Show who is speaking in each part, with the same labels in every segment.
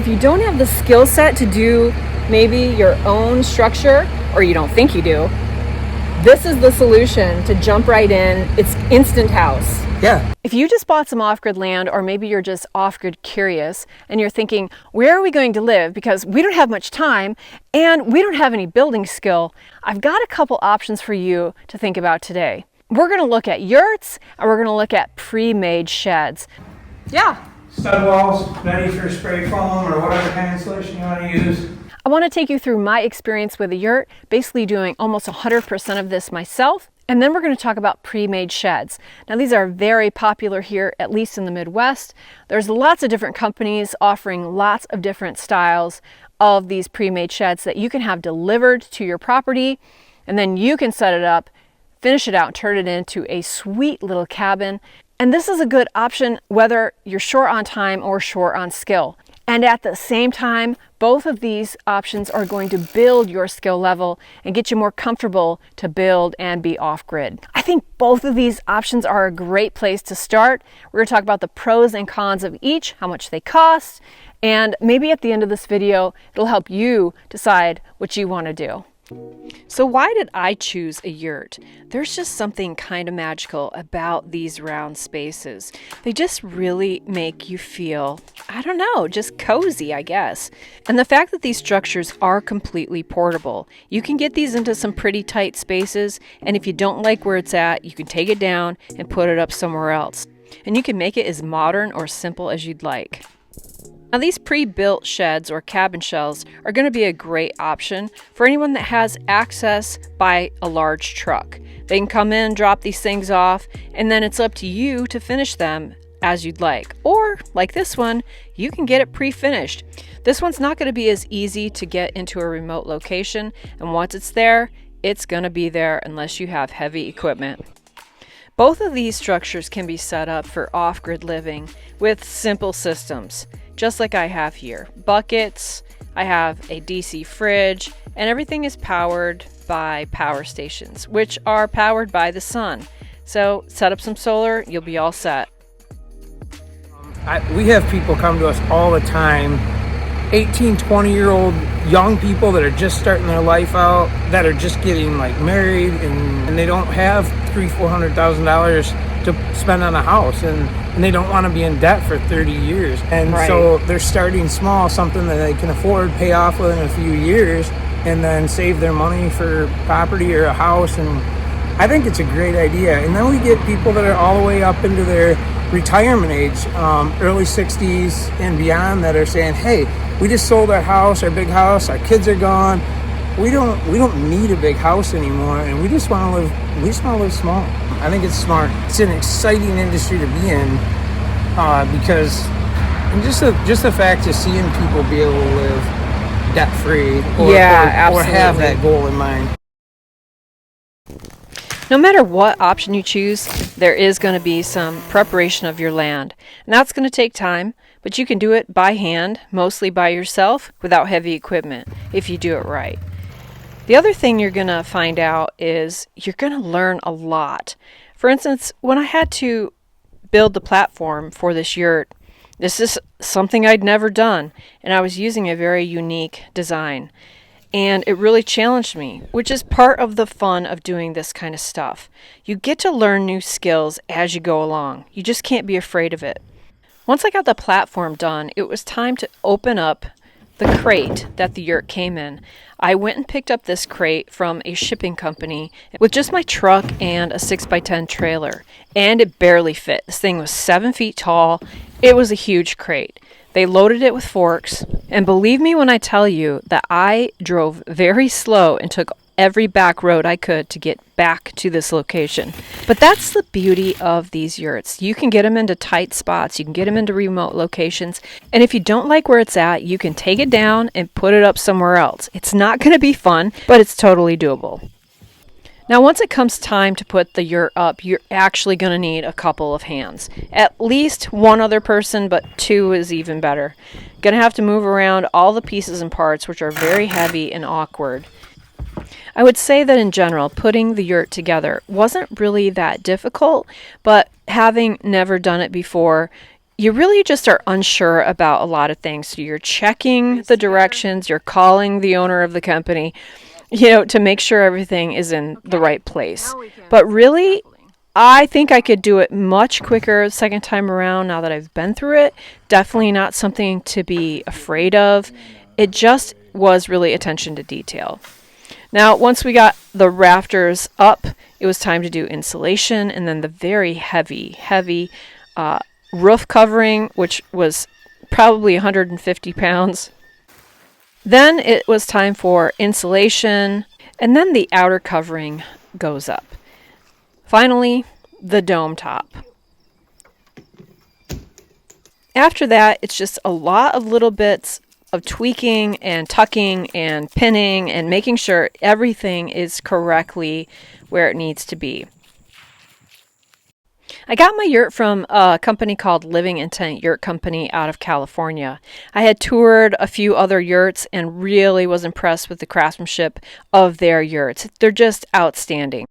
Speaker 1: If you don't have the skill set to do maybe your own structure, or you don't think you do, this is the solution to jump right in. It's instant house.
Speaker 2: Yeah.
Speaker 1: If you just bought some off-grid land, or maybe you're just off-grid curious and you're thinking, where are we going to live? Because we don't have much time and we don't have any building skill, I've got a couple options for you to think about today. We're going to look at yurts and we're going to look at pre-made sheds. Yeah.
Speaker 2: Stud walls ready for spray foam or whatever kind of solution you want to use.
Speaker 1: I want to take you through my experience with a yurt, basically doing almost 100% of this myself. And then we're going to talk about pre-made sheds. Now these are very popular here, at least in the Midwest. There's lots of different companies offering lots of different styles of these pre-made sheds that you can have delivered to your property, and then you can set it up, finish it out, and turn it into a sweet little cabin. And this is a good option whether you're short on time or short on skill. And at the same time, both of these options are going to build your skill level and get you more comfortable to build and be off-grid. I think both of these options are a great place to start. We're going to talk about the pros and cons of each, how much they cost, and maybe at the end of this video, it'll help you decide what you want to do. So why did I choose a yurt? There's just something kind of magical about these round spaces. They just really make you feel, I don't know, just cozy, I guess. And the fact that these structures are completely portable. You can get these into some pretty tight spaces, and if you don't like where it's at, you can take it down and put it up somewhere else. And you can make it as modern or simple as you'd like. Now these pre-built sheds or cabin shells are going to be a great option for anyone that has access by a large truck. They can come in, drop these things off, and then it's up to you to finish them as you'd like. Or, like this one, you can get it pre-finished. This one's not going to be as easy to get into a remote location, and once it's there, it's going to be there unless you have heavy equipment. Both of these structures can be set up for off-grid living with simple systems, just like I have here. Buckets, I have a DC fridge, and everything is powered by power stations, which are powered by the sun. So set up some solar, you'll be all set.
Speaker 2: We have people come to us all the time, 18, 20-year-old young people that are just starting their life out, that are just getting like married, and they don't have $300,000-$400,000 to spend on a house, and they don't want to be in debt for 30 years. And
Speaker 1: right.
Speaker 2: So they're starting small, something that they can afford, pay off within a few years, and then save their money for property or a house. And I think it's a great idea. And then we get people that are all the way up into their retirement age, early 60s and beyond, that are saying, hey, we just sold our house, our big house, our kids are gone. We don't need a big house anymore, and we just want to live small. I think it's smart. It's an exciting industry to be in, because just the fact of seeing people be able to live debt free, or have that goal in mind.
Speaker 1: No matter what option you choose, there is going to be some preparation of your land. And that's going to take time, but you can do it by hand, mostly by yourself, without heavy equipment, if you do it right. The other thing you're going to find out is you're going to learn a lot. For instance, when I had to build the platform for this yurt, this is something I'd never done, and I was using a very unique design. And it really challenged me, which is part of the fun of doing this kind of stuff. You get to learn new skills as you go along. You just can't be afraid of it. Once I got the platform done, it was time to open up the crate that the yurt came in. I went and picked up this crate from a shipping company with just my truck and a 6x10 trailer, and it barely fit. This thing was 7 feet tall. It was a huge crate. They loaded it with forks, and believe me when I tell you that I drove very slow and took every back road I could to get back to this location. But that's the beauty of these yurts. You can get them into tight spots, you can get them into remote locations, and if you don't like where it's at, you can take it down and put it up somewhere else. It's not going to be fun, but it's totally doable. Now, once it comes time to put the yurt up, you're actually going to need a couple of hands. At least one other person, but two is even better. Going to have to move around all the pieces and parts, which are very heavy and awkward. I would say that in general, putting the yurt together wasn't really that difficult, but having never done it before, you really just are unsure about a lot of things. So you're checking the directions, you're calling the owner of the company, to make sure everything is in the right place. But really, I think I could do it much quicker the second time around now that I've been through it. Definitely not something to be afraid of. It just was really attention to detail. Now, once we got the rafters up, it was time to do insulation and then the very heavy roof covering, which was probably 150 pounds. Then it was time for insulation, and then the outer covering goes up. Finally, the dome top. After that, it's just a lot of little bits of tweaking and tucking and pinning and making sure everything is correctly where it needs to be. I got my yurt from a company called Living Intent Yurt Company out of California. I had toured a few other yurts and really was impressed with the craftsmanship of their yurts. They're just outstanding.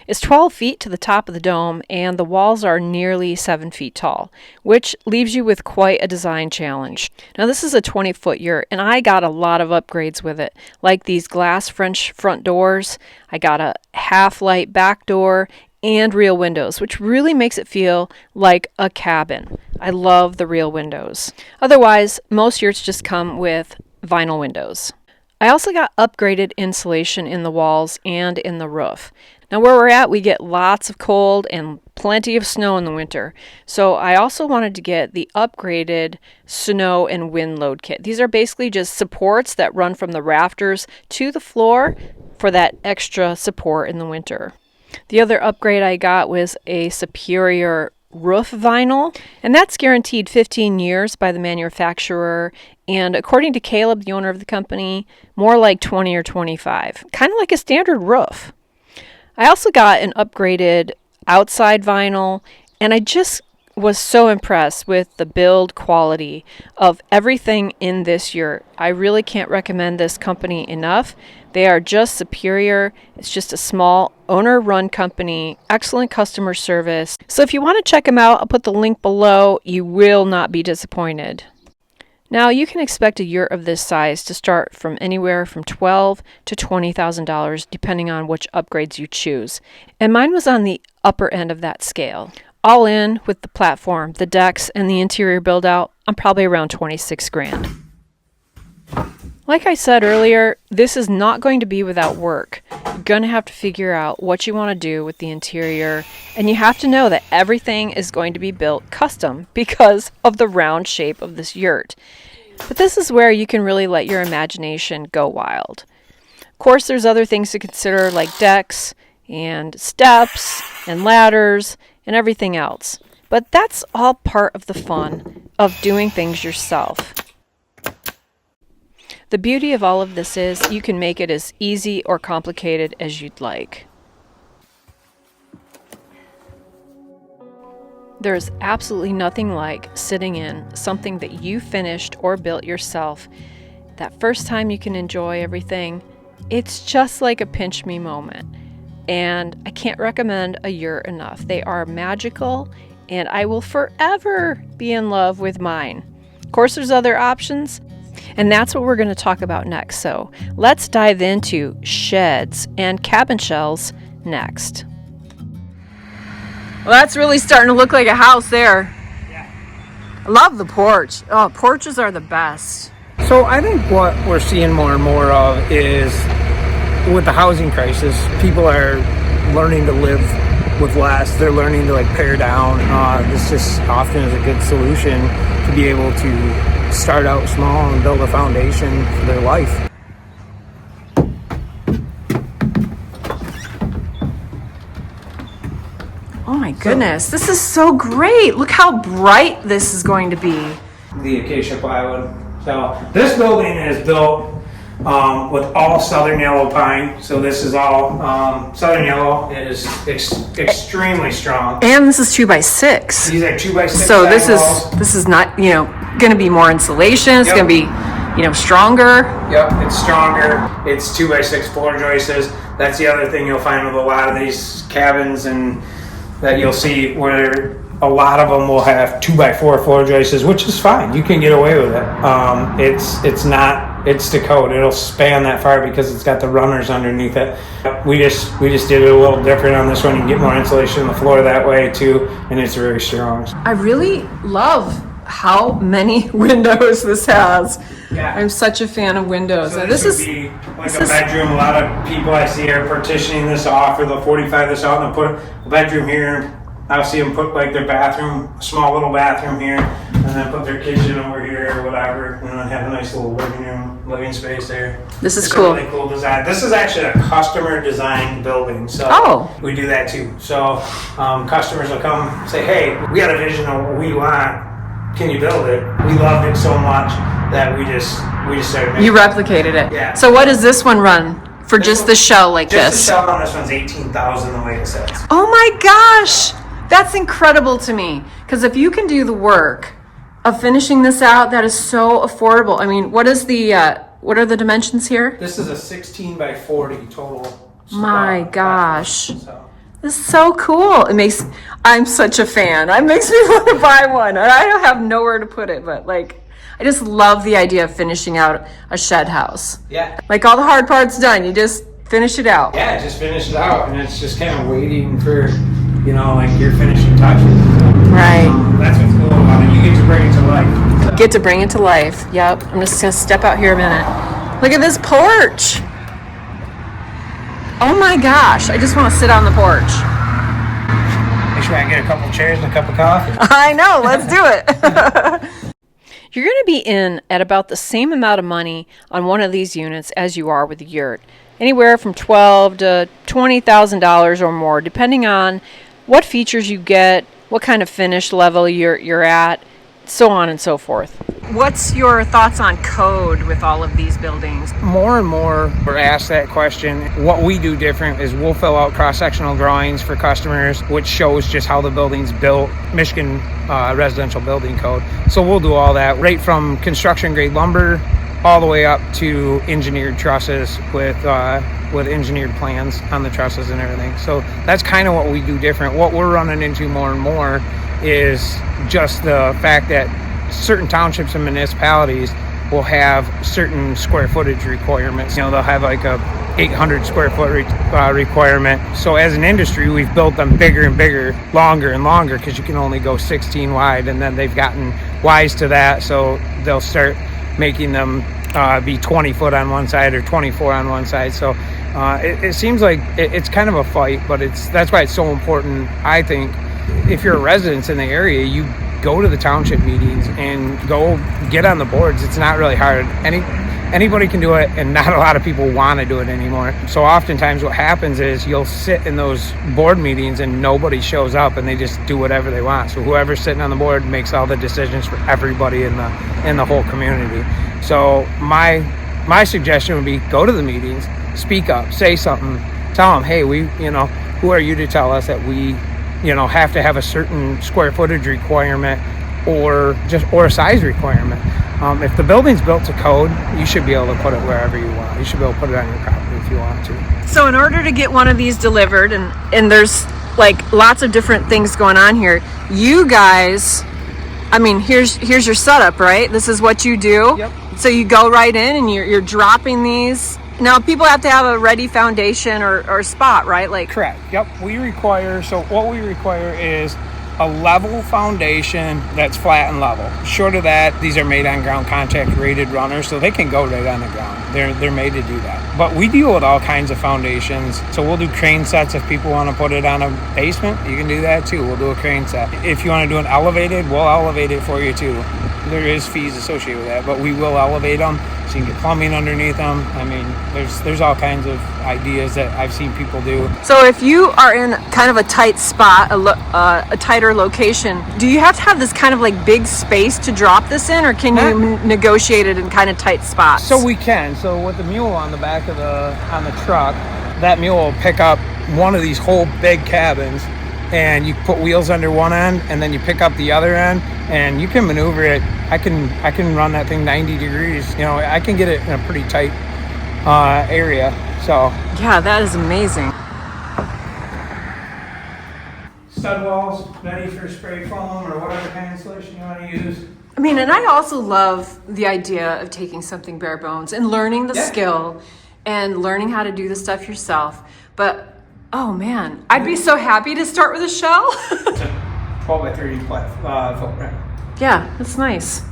Speaker 1: It's 12 feet to the top of the dome, and the walls are nearly 7 feet tall, which leaves you with quite a design challenge. Now, this is a 20-foot yurt, and I got a lot of upgrades with it, like these glass French front doors. I got a half-light back door and real windows, which really makes it feel like a cabin. I love the real windows. Otherwise, most yurts just come with vinyl windows. I also got upgraded insulation in the walls and in the roof. Now, where we're at, we get lots of cold and plenty of snow in the winter. So I also wanted to get the upgraded snow and wind load kit. These are basically just supports that run from the rafters to the floor for that extra support in the winter. The other upgrade I got was a superior roof vinyl, and that's guaranteed 15 years by the manufacturer, and according to Caleb, the owner of the company, more like 20 or 25, kind of like a standard roof. I also got an upgraded outside vinyl, and I just was so impressed with the build quality of everything in this yurt. I really can't recommend this company enough. They are just superior. It's just a small owner-run company, excellent customer service. So if you want to check them out, I'll put the link below. You will not be disappointed. Now, you can expect a yurt of this size to start from anywhere from $12,000 to $20,000, depending on which upgrades you choose. And mine was on the upper end of that scale. All in, with the platform, the decks, and the interior build-out, I'm probably around $26,000. Like I said earlier, this is not going to be without work. You're going to have to figure out what you want to do with the interior, and you have to know that everything is going to be built custom because of the round shape of this yurt. But this is where you can really let your imagination go wild. Of course, there's other things to consider like decks and steps and ladders and everything else. But that's all part of the fun of doing things yourself. The beauty of all of this is you can make it as easy or complicated as you'd like. There's absolutely nothing like sitting in something that you finished or built yourself. That first time you can enjoy everything, it's just like a pinch me moment. And I can't recommend a yurt enough. They are magical, and I will forever be in love with mine. Of course, there's other options, and that's what we're going to talk about next. So let's dive into sheds and cabin shells next. Well, that's really starting to look like a house there.
Speaker 2: Yeah.
Speaker 1: I love the porch. Oh, porches are the best.
Speaker 2: So I think what we're seeing more and more of is with the housing crisis, people are learning to live with less. They're learning to pare down. This just often is a good solution to be able to start out small and build a foundation for their life.
Speaker 1: Oh my goodness, this is so great. Look how bright this is going to be.
Speaker 2: The acacia plywood. So this building is built with all southern yellow pine. So this is all southern yellow. It is extremely strong.
Speaker 1: And this is 2x6.
Speaker 2: These are 2x6.
Speaker 1: So this is not going to be more insulation. It's going to be stronger.
Speaker 2: Yep, it's stronger. It's 2x6 floor joists. That's the other thing you'll find with a lot of these cabins and that you'll see where a lot of them will have 2x4 floor joists, which is fine. You can get away with it. It's the code. It'll span that far because it's got the runners underneath it. We just did it a little different on this one. You can get more insulation on the floor that way too, and it's very strong.
Speaker 1: I really love how many windows this has.
Speaker 2: Yeah.
Speaker 1: I'm such a fan of windows.
Speaker 2: So
Speaker 1: this
Speaker 2: would be like a bedroom. A lot of people I see are partitioning this off, or they'll 45 this out and they'll put a bedroom here. I'll see them put like their bathroom, a small little bathroom here, and then put their kitchen over here or whatever, and then have a nice little living space there.
Speaker 1: This is
Speaker 2: it's
Speaker 1: cool.
Speaker 2: A really cool design. This is actually a customer designed building, so we do that too. So customers will come say, "Hey, we got a vision of what we want. Can you build it?" We loved it so much that we just started making.
Speaker 1: You replicated it.
Speaker 2: Yeah.
Speaker 1: So what does this one run for? Just the shell like
Speaker 2: just
Speaker 1: this?
Speaker 2: Just the shell on this one's $18,000 the way it says.
Speaker 1: Oh my gosh, that's incredible to me. Because if you can do the work of finishing this out, that is so affordable. I mean, what are the dimensions here?
Speaker 2: This is a 16 by 40 total.
Speaker 1: My gosh. This is so cool. I'm such a fan. It makes me want to buy one. I don't have nowhere to put it, but like, I just love the idea of finishing out a shed house.
Speaker 2: Yeah.
Speaker 1: Like all the hard part's done. You just finish it out.
Speaker 2: Yeah, just finish it out, and it's just kind of waiting for, like your finishing touches.
Speaker 1: Right.
Speaker 2: That's what's cool about it. You get to bring it to life. So.
Speaker 1: Get to bring it to life. Yep. I'm just gonna step out here a minute. Look at this porch. Oh my gosh, I just want to sit on the porch.
Speaker 2: Make sure I get a couple chairs and a cup of coffee.
Speaker 1: I know, let's do it. You're going to be in at about the same amount of money on one of these units as you are with a yurt. Anywhere from $12,000 to $20,000 or more, depending on what features you get, what kind of finish level you're at, so on and so forth. What's your thoughts on code with all of these buildings?
Speaker 2: More and more we're asked that question. What we do different is we'll fill out cross-sectional drawings for customers, which shows just how the building's built, Michigan residential building code. So we'll do all that, right from construction grade lumber all the way up to engineered trusses with engineered plans on the trusses and everything. So that's kind of what we do different. What we're running into more and more is just the fact that certain townships and municipalities will have certain square footage requirements. They'll have like a 800 square foot requirement. So as an industry, we've built them bigger and bigger, longer and longer, because you can only go 16 wide, and then they've gotten wise to that. So they'll start making them be 20 foot on one side or 24 on one side. So it seems like it's kind of a fight, but that's why it's so important. I think if you're a resident in the area, you go to the township meetings and go get on the boards. It's not really hard. Anybody can do it, and not a lot of people want to do it anymore. So oftentimes what happens is you'll sit in those board meetings and nobody shows up, and they just do whatever they want. So whoever's sitting on the board makes all the decisions for everybody in the whole community. So my suggestion would be go to the meetings, speak up, say something, tell them, hey, who are you to tell us that we have to have a certain square footage requirement or a size requirement. If the building's built to code, you should be able to put it wherever you want. You should be able to put it on your property if you want to.
Speaker 1: So in order to get one of these delivered, and there's like lots of different things going on here, you guys, I mean, here's your setup, right? This is what you do.
Speaker 2: Yep.
Speaker 1: So you go right in and you're dropping these. Now, people have to have a ready foundation or spot, right? Like
Speaker 2: correct. Yep. What we require is a level foundation that's flat and level. Short of that, these are made on ground contact rated runners, so they can go right on the ground. They're made to do that. But we deal with all kinds of foundations. So we'll do crane sets if people want to put it on a basement. You can do that too. We'll do a crane set. If you want to do an elevated, we'll elevate it for you too. There is fees associated with that, but we will elevate them so you can get plumbing underneath them. I mean, there's all kinds of ideas that I've seen people do.
Speaker 1: So if you are in kind of a tight spot, a tighter location, do you have to have this kind of like big space to drop this in, or can you negotiate it in kind of tight spots?
Speaker 2: So we can. So with the mule on the back of on the truck, that mule will pick up one of these whole big cabins, and you put wheels under one end, and then you pick up the other end, and you can maneuver it. I can run that thing 90 degrees. I can get it in a pretty tight area. So
Speaker 1: yeah, that is amazing.
Speaker 2: stud walls ready for spray foam or whatever kind of insulation you want to use.
Speaker 1: I mean, and I also love the idea of taking something bare bones and learning the skill and learning how to do the stuff yourself. But, oh man, I'd be so happy to start with a shell.
Speaker 2: It's a 12 by 30 footprint.
Speaker 1: Yeah, that's nice.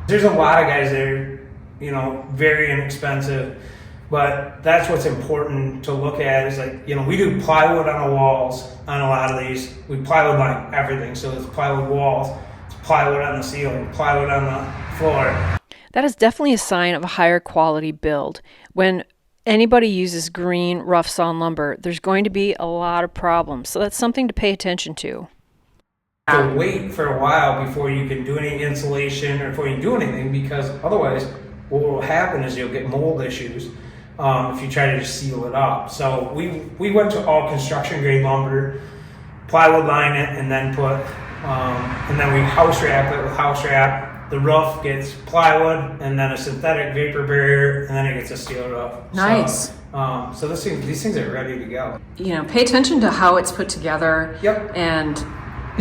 Speaker 2: There's a lot of guys that are, you know, very inexpensive, but that's what's important to look at is like, you know, we do plywood on the walls on a lot of these. We plywood on everything. So it's plywood walls, it's plywood on the ceiling, plywood on the floor.
Speaker 1: That is definitely a sign of a higher quality build. When anybody uses green rough sawn lumber, there's going to be a lot of problems. So that's something to pay attention to.
Speaker 2: To wait for a while before you can do any insulation or before you do anything, because otherwise what will happen is you'll get mold issues if you try to just seal it up. So we went to all construction grade lumber, plywood line it, and then and then we house wrap it with house wrap. The roof gets plywood and then a synthetic vapor barrier, and then it gets a steel roof.
Speaker 1: Nice.
Speaker 2: So these things are ready to go.
Speaker 1: You know, pay attention to how it's put together.
Speaker 2: Yep.
Speaker 1: And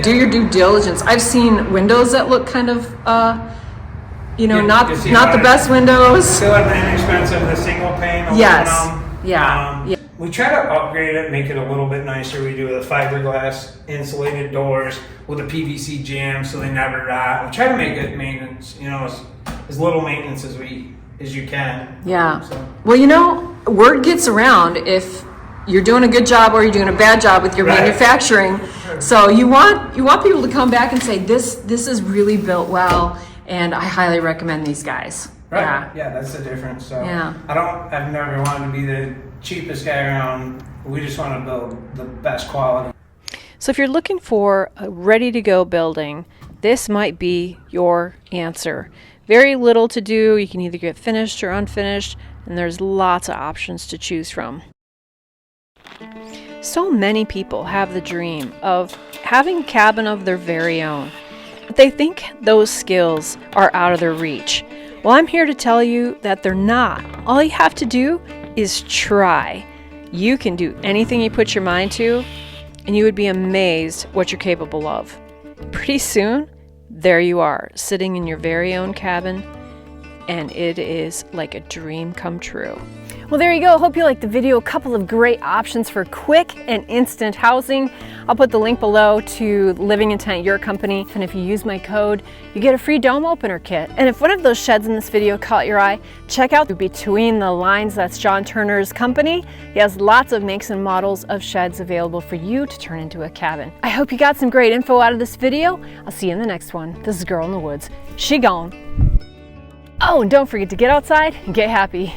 Speaker 1: do your due diligence. I've seen windows that look kind of, you know, not the best windows.
Speaker 2: Still have the inexpensive, the single pane aluminum.
Speaker 1: Yes. Yeah.
Speaker 2: We try to upgrade it, make it a little bit nicer. We do the fiberglass insulated doors with a PVC jamb so they never rot. We try to make it maintenance, you know, as little maintenance as you can.
Speaker 1: Yeah.
Speaker 2: So.
Speaker 1: Well, you know, word gets around if you're doing a good job or you're doing a bad job with your manufacturing. So you want people to come back and say this is really built well, and I highly recommend these guys.
Speaker 2: Right. Yeah, that's the difference. So
Speaker 1: yeah.
Speaker 2: I've never wanted to be the cheapest guy around. We just want to build the best quality.
Speaker 1: So if you're looking for a ready-to-go building, this might be your answer. Very little to do. You can either get finished or unfinished, and there's lots of options to choose from. So many people have the dream of having a cabin of their very own, but they think those skills are out of their reach. Well, I'm here to tell you that they're not. All you have to do is try. You can do anything you put your mind to, and you would be amazed what you're capable of. Pretty soon, there you are, sitting in your very own cabin, and it is like a dream come true. Well, there you go. Hope you liked the video. A couple of great options for quick and instant housing. I'll put the link below to Living Intent Yurt Company. And if you use my code, you get a free dome opener kit. And if one of those sheds in this video caught your eye, check out Between the Lines. That's John Turner's company. He has lots of makes and models of sheds available for you to turn into a cabin. I hope you got some great info out of this video. I'll see you in the next one. This is Girl in the Woods. She gone. Oh, and don't forget to get outside and get happy.